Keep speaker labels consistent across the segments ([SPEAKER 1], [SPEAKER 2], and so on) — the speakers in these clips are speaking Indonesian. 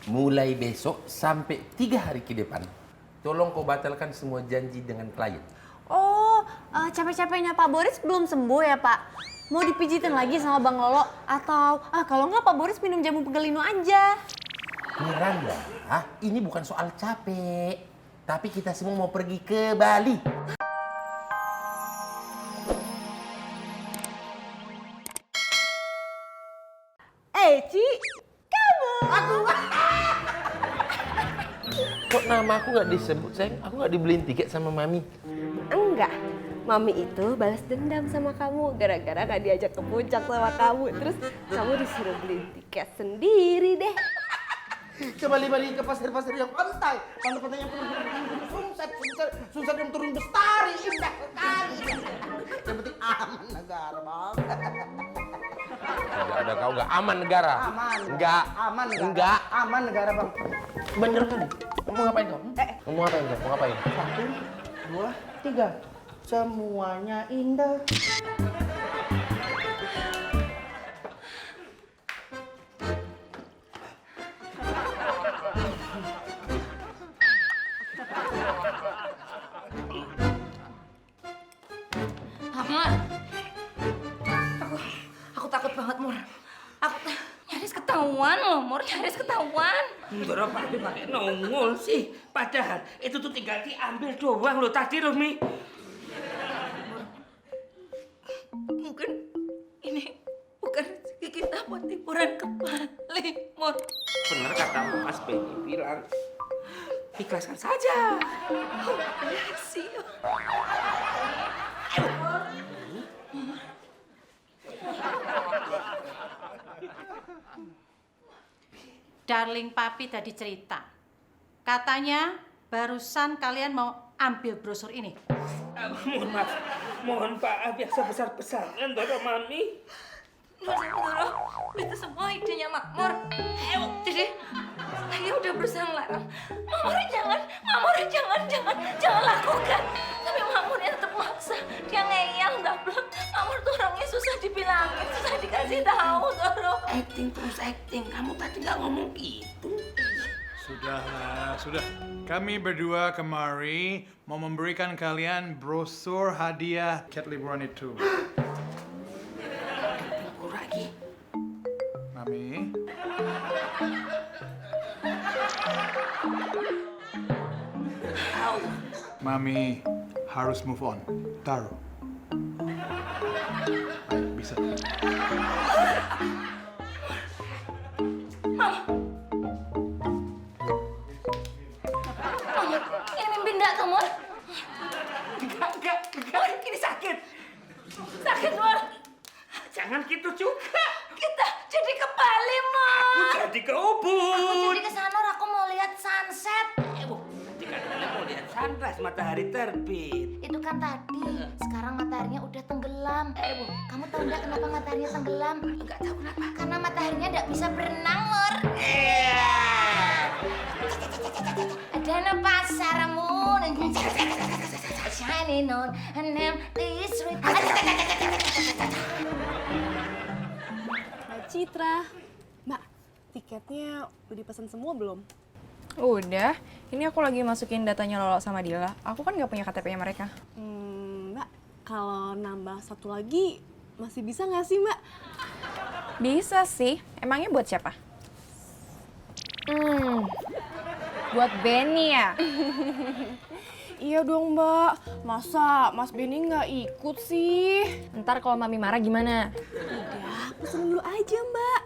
[SPEAKER 1] mulai besok sampai 3 hari ke depan, tolong kau batalkan semua janji dengan klien.
[SPEAKER 2] Oh, capek-capeknya Pak Boris belum sembuh ya Pak? Mau dipijitin lagi sama Bang Lolo? Atau kalau nggak Pak Boris minum jamu pengelino aja?
[SPEAKER 1] Miranda, ini bukan soal capek, tapi kita semua mau pergi ke Bali.
[SPEAKER 2] Ci, kamu.
[SPEAKER 1] Kok nama aku nggak disebut, sayang? Aku nggak dibeliin tiket sama Mami.
[SPEAKER 3] Enggak, Mami itu balas dendam sama kamu gara-gara gak diajak ke puncak sama kamu. Terus kamu disuruh beli tiket sendiri deh.
[SPEAKER 4] Kembali ke pasir-pasir yang pantai. Pantai-pantai yang penuh sunset yang turun bestari, indah sekali. Yang penting aman negara, Bang.
[SPEAKER 1] Ada kau nggak aman negara?
[SPEAKER 4] Aman.
[SPEAKER 1] Nggak.
[SPEAKER 4] Aman negara.
[SPEAKER 1] Nggak.
[SPEAKER 4] Aman negara, Bang.
[SPEAKER 1] Bener kali. Mau ngapain kau? Mau ngapain kau? Mau ngapain?
[SPEAKER 4] 1, 2, 3. Semuanya indah.
[SPEAKER 5] Mor, aku takut banget, Mor. Aku nyaris ketahuan loh, Mor, nyaris ketahuan.
[SPEAKER 6] Ndoro pakai nongol sih. Padahal itu tuh tinggal diambil doang loh tadi loh, Mi.
[SPEAKER 5] Mungkin ini bukan rezeki kita buat liburan ke Bali, Mor.
[SPEAKER 6] Bener kata Mas Benny bilang. Ikhlaskan saja.
[SPEAKER 5] Oh, makasih.
[SPEAKER 7] Darling Papi tadi cerita. Katanya barusan kalian mau ambil brosur ini.
[SPEAKER 6] Mohon maaf. Mohon Pak, biasa besar-besaran Ndoro Mami.
[SPEAKER 5] Ndoro, itu semua idenya Makmur. Jadi saya udah berusaha ngelarang. Jangan lakukan. Tapi Makmurnya tetap maksa. Dia ngeyel, gablek. Makmur tuh orangnya susah dibilangin, susah dikasih tahu, Ndoro.
[SPEAKER 6] Acting terus acting. Kamu tadi nggak ngomong gitu.
[SPEAKER 8] Sudahlah, sudah. Kami berdua kemari mau memberikan kalian brosur hadiah cat liburan itu.
[SPEAKER 6] Lagi.
[SPEAKER 8] Mami. Mami harus move on. Taruh. Ayo, bisa.
[SPEAKER 5] Ini mimpi enggak, Mor?
[SPEAKER 6] Enggak.
[SPEAKER 5] Ini sakit. Sakit, Mor.
[SPEAKER 6] Jangan gitu juga.
[SPEAKER 5] Kita jadi ke Bali, Mor.
[SPEAKER 6] Aku jadi ke Ubud.
[SPEAKER 5] Aku jadi ke sana, aku mau lihat sunset.
[SPEAKER 6] Tadi katanya mau lihat sunrise, matahari terbit.
[SPEAKER 5] Itu kan tadi. Sekarang mataharinya udah tenggelam. Kamu tahu nggak kenapa mataharinya tenggelam?
[SPEAKER 6] Enggak tahu kenapa.
[SPEAKER 5] Karena mataharinya nggak bisa berenang, Mor. Ada no pasarmu. Shining on an empty street.
[SPEAKER 3] Mbak Citra, Mbak, tiketnya udah dipesan semua belum?
[SPEAKER 9] Udah, ini aku lagi masukin datanya Lolo sama Dila. Aku kan nggak punya KTP-nya mereka.
[SPEAKER 3] Mbak, kalau nambah satu lagi masih bisa nggak sih, Mbak?
[SPEAKER 9] Bisa sih. Emangnya buat siapa? Buat Benny ya?
[SPEAKER 3] Iya dong, Mbak. Masa Mas Benny nggak ikut sih?
[SPEAKER 9] Ntar kalau Mami marah gimana?
[SPEAKER 3] Udah, pesen dulu aja, Mbak.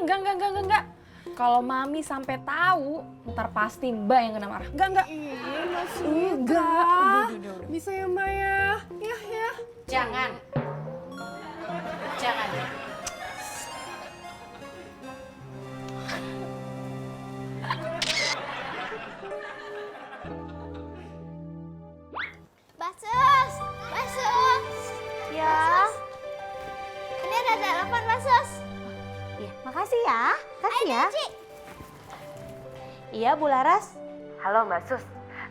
[SPEAKER 9] Enggak. Kalau Mami sampai tahu, ntar pasti Mbak yang kena marah. Enggak.
[SPEAKER 3] Iya, masih enggak.
[SPEAKER 9] Udah.
[SPEAKER 3] Bisa ya, Mbak ya? Ya.
[SPEAKER 7] Jangan.
[SPEAKER 2] Basus. Ya. Ini ada telepon, Basus.
[SPEAKER 3] Iya, makasih ya. Kasih ya.
[SPEAKER 2] Ci.
[SPEAKER 3] Iya, Bu Laras. Halo, Mbak Sus.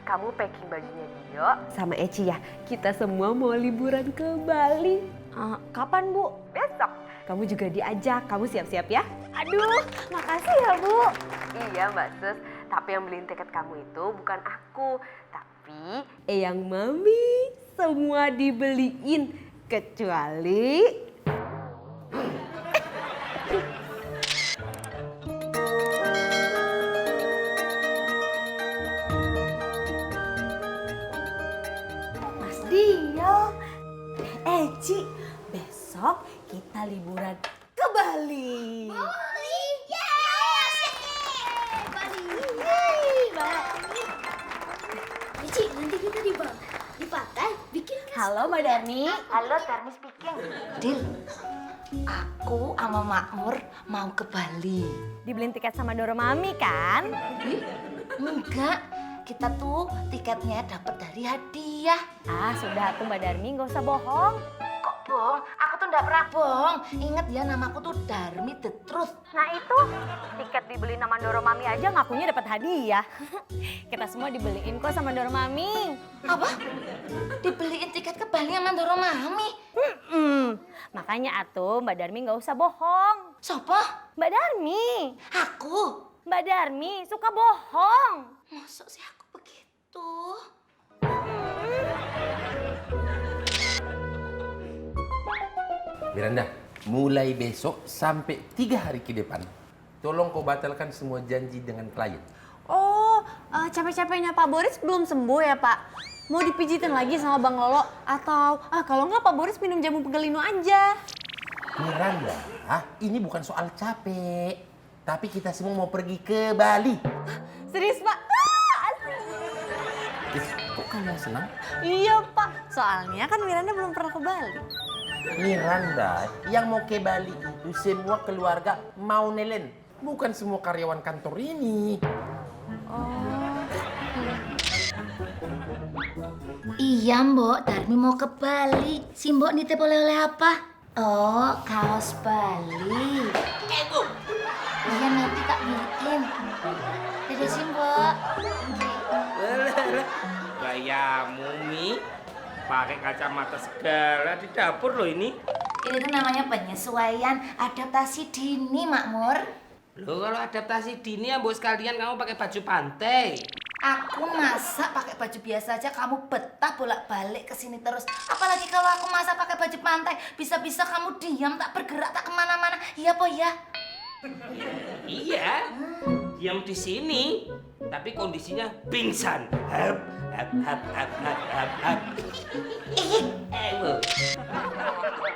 [SPEAKER 3] Kamu packing bajunya Dio sama Eci ya. Kita semua mau liburan ke Bali. Kapan, Bu? Besok. Kamu juga diajak, kamu siap-siap ya.
[SPEAKER 2] Aduh, makasih ya Bu.
[SPEAKER 3] Iya Mbak Sus, tapi yang beliin tiket kamu itu bukan aku, tapi Eyang Mami. Semua dibeliin, kecuali...
[SPEAKER 5] Mas Dio. Ci, besok kita liburan ke Bali. Bali, yes! Bali,
[SPEAKER 10] Ci, nanti kita di pantai bikin
[SPEAKER 5] Halo Mbak Darmi. Halo Darmi speaking. Dil, aku sama Makmur mau ke Bali.
[SPEAKER 3] Dibeliin tiket sama Doro Mami kan?
[SPEAKER 5] Enggak, kita tuh tiketnya dapat dari hadiah.
[SPEAKER 3] Ah, sudah tuh Mbak Darmi, nggak usah bohong.
[SPEAKER 5] Kok bohong? Aku tuh enggak pernah bohong. Ingat ya, namaku tuh Darmi the Truth.
[SPEAKER 3] Nah itu, tiket dibeli sama Doro Mami aja ngakunya dapat hadiah. Kita semua dibeliin kok sama Doro Mami.
[SPEAKER 5] Apa? Dibeliin tiket ke Bali sama Doro Mami?
[SPEAKER 3] Makanya atuh Mbak Darmi nggak usah bohong.
[SPEAKER 5] Siapa?
[SPEAKER 3] Mbak Darmi.
[SPEAKER 5] Aku?
[SPEAKER 3] Mbak Darmi suka bohong.
[SPEAKER 5] Masuk sih aku begitu?
[SPEAKER 1] Miranda, mulai besok sampai 3 hari ke depan, tolong kau batalkan semua janji dengan klien.
[SPEAKER 2] Oh, capek-capeknya Pak Boris belum sembuh ya Pak? Mau dipijitin lagi sama Bang Lolo? Atau kalau nggak Pak Boris minum jamu penggelino aja?
[SPEAKER 1] Miranda, ini bukan soal capek, tapi kita semua mau pergi ke Bali.
[SPEAKER 2] Serius Pak?
[SPEAKER 1] Kok kamu senang?
[SPEAKER 2] Iya Pak, soalnya kan Miranda belum pernah ke Bali.
[SPEAKER 1] Miranda, yang mau ke Bali itu semua keluarga mau nelen, bukan semua karyawan kantor ini.
[SPEAKER 5] Iya Mbok, Darmi mau ke Bali. Si Mbok nitip oleh-oleh apa? Oh, kaos Bali. Bu. Iya nanti tak beliin. Dadah si Mbok.
[SPEAKER 6] Gayamu, Mi. Pakai kacamata segala di dapur loh ini.
[SPEAKER 5] Ini tuh namanya penyesuaian adaptasi dini, Makmur.
[SPEAKER 6] Loh, kalau adaptasi dini ya, Mbok sekalian kamu pakai baju pantai.
[SPEAKER 5] Aku masak pakai baju biasa aja, kamu betah bolak-balik ke sini terus. Apalagi kalau aku masak pakai baju pantai, bisa-bisa kamu diam, tak bergerak, tak kemana-mana. Iya, Po ya?
[SPEAKER 6] Iya, diam di sini, tapi kondisinya pingsan. Hap, hap, hap, hap, hap, hap, hap.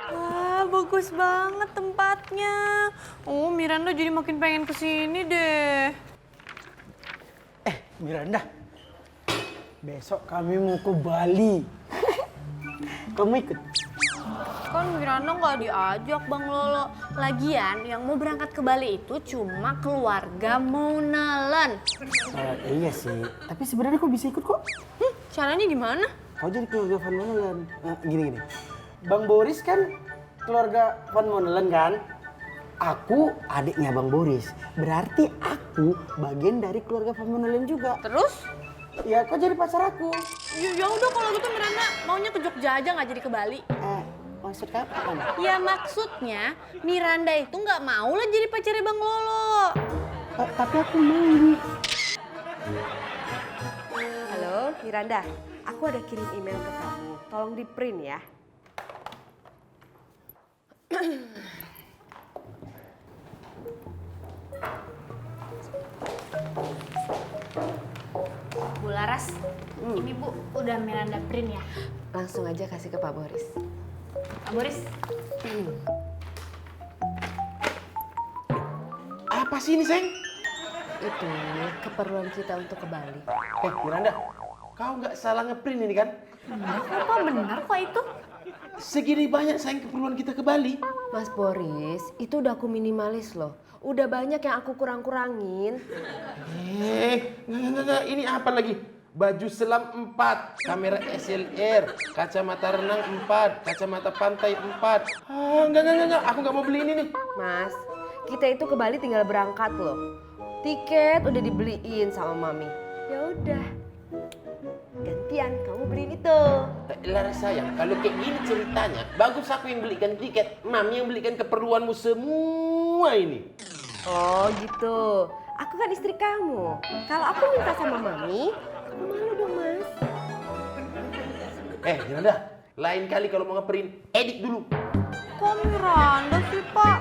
[SPEAKER 2] Wah, bagus banget tempatnya. Oh, Miranda jadi makin pengen kesini deh.
[SPEAKER 4] Miranda, besok kami mau ke Bali. Kamu ikut?
[SPEAKER 2] Kan Miranda nggak diajak Bang Lolo. Lagian yang mau berangkat ke Bali itu cuma keluarga Maunalan.
[SPEAKER 4] Iya sih, tapi sebenarnya kok bisa ikut kok?
[SPEAKER 2] Caranya gimana?
[SPEAKER 4] Kau jadi keluarga Van Monelan. Gini. Bang Boris kan keluarga Van Monelan kan? Aku adiknya Bang Boris. Berarti aku bagian dari keluarga Van Monelan juga.
[SPEAKER 2] Terus?
[SPEAKER 4] Ya, kau jadi pacar aku.
[SPEAKER 2] Ya udah kalau gitu Miranda maunya ke Jogja aja nggak jadi ke Bali.
[SPEAKER 4] Maksud kamu apa?
[SPEAKER 2] Ya maksudnya Miranda itu nggak mau lah jadi pacarnya Bang Lolo.
[SPEAKER 4] Tapi aku mau.
[SPEAKER 3] Halo, Miranda. Aku ada kirim email ke kamu. Tolong di print ya.
[SPEAKER 2] Bu Laras, ini Bu udah Miranda print ya.
[SPEAKER 3] Langsung aja kasih ke Pak Boris.
[SPEAKER 2] Pak Boris.
[SPEAKER 4] Apa sih ini, Seng?
[SPEAKER 3] Itu keperluan kita untuk ke Bali.
[SPEAKER 4] Miranda, kau nggak salah ngeprint ini kan?
[SPEAKER 2] Apa benar kok itu?
[SPEAKER 4] Segini banyak sayang keperluan kita ke Bali.
[SPEAKER 3] Mas Boris, itu udah aku minimalis loh. Udah banyak yang aku kurang-kurangin.
[SPEAKER 1] Enggak, ini apa lagi? Baju selam 4, kamera SLR, kacamata renang 4, kacamata pantai 4. Enggak, aku nggak mau beli ini nih.
[SPEAKER 3] Mas, kita itu ke Bali tinggal berangkat loh. Tiket udah dibeliin sama Mami. Ya udah. gantian kamu beliin itu.
[SPEAKER 1] Lara sayang, kalau kayak gini ceritanya, bagus aku yang belikan tiket, Mami yang belikan keperluanmu semua ini.
[SPEAKER 3] Oh gitu. Aku kan istri kamu. Kalau aku minta sama Mami, aku malu dong Mas.
[SPEAKER 1] Miranda, lain kali kalau mau ngeprint, edit dulu.
[SPEAKER 2] Kok Miranda sih, Pak?